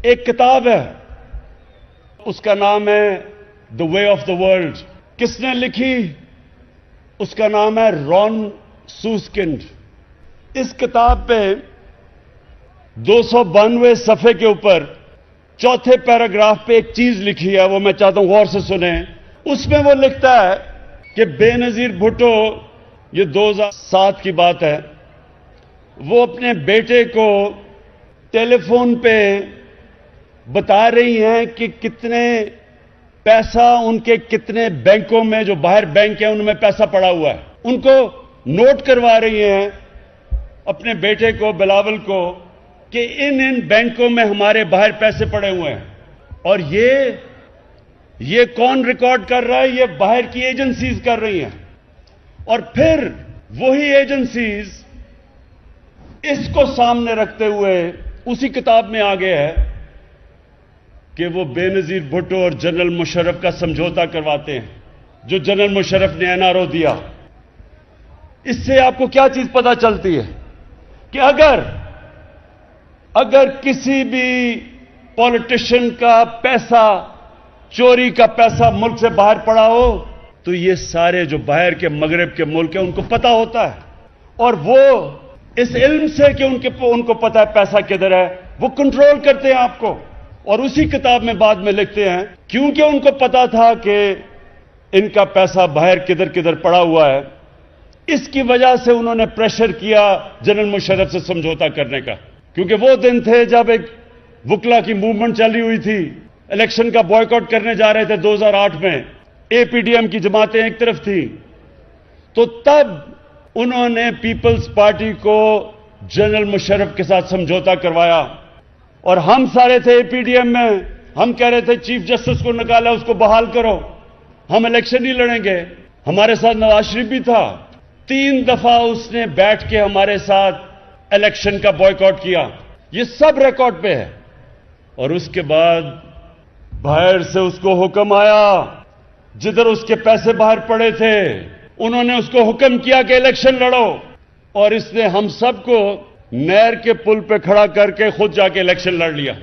ایک کتاب ہے، اس کا نام ہے دا وے آف دا ورلڈ. کس نے لکھی؟ اس کا نام ہے رون سوسکنڈ. اس کتاب پہ 292 صفحے کے اوپر چوتھے پیراگراف پہ ایک چیز لکھی ہے، وہ میں چاہتا ہوں غور سے سنیں. اس میں وہ لکھتا ہے کہ بے نظیر بھٹو، یہ 2007 کی بات ہے، وہ اپنے بیٹے کو ٹیلی فون پہ بتا رہی ہیں کہ کتنے پیسہ ان کے کتنے بینکوں میں، جو باہر بینک ہیں ان میں پیسہ پڑا ہوا ہے. ان کو نوٹ کروا رہی ہیں اپنے بیٹے کو، بلاول کو، کہ ان بینکوں میں ہمارے باہر پیسے پڑے ہوئے ہیں. اور یہ کون ریکارڈ کر رہا ہے؟ یہ باہر کی ایجنسیز کر رہی ہیں. اور پھر وہی ایجنسیز اس کو سامنے رکھتے ہوئے اسی کتاب میں آگے ہے کہ وہ بے نظیر بھٹو اور جنرل مشرف کا سمجھوتا کرواتے ہیں، جو جنرل مشرف نے این آر او دیا. اس سے آپ کو کیا چیز پتا چلتی ہے کہ اگر کسی بھی پولیٹیشین کا پیسہ، چوری کا پیسہ ملک سے باہر پڑا ہو تو یہ سارے جو باہر کے مغرب کے ملک ہیں ان کو پتا ہوتا ہے. اور وہ اس علم سے کہ ان کو پتا ہے پیسہ کدھر ہے، وہ کنٹرول کرتے ہیں آپ کو. اور اسی کتاب میں بعد میں لکھتے ہیں کیونکہ ان کو پتا تھا کہ ان کا پیسہ باہر کدھر کدھر پڑا ہوا ہے، اس کی وجہ سے انہوں نے پریشر کیا جنرل مشرف سے سمجھوتا کرنے کا. کیونکہ وہ دن تھے جب ایک وکلا کی موومنٹ چلی ہوئی تھی، الیکشن کا بائیکاٹ کرنے جا رہے تھے 2008 میں، اے پی ڈی ایم کی جماعتیں ایک طرف تھیں. تو تب انہوں نے پیپلز پارٹی کو جنرل مشرف کے ساتھ سمجھوتا کروایا. اور ہم سارے تھے اے پی ڈی ایم میں، ہم کہہ رہے تھے چیف جسٹس کو نکالا، اس کو بحال کرو، ہم الیکشن نہیں لڑیں گے. ہمارے ساتھ نواز شریف بھی تھا. 3 دفعہ اس نے بیٹھ کے ہمارے ساتھ الیکشن کا بائیکاٹ کیا. یہ سب ریکارڈ پہ ہے. اور اس کے بعد باہر سے اس کو حکم آیا، جدھر اس کے پیسے باہر پڑے تھے انہوں نے اس کو حکم کیا کہ الیکشن لڑو. اور اس نے ہم سب کو نہر کے پل پہ کھڑا کر کے خود جا کے الیکشن لڑ لیا.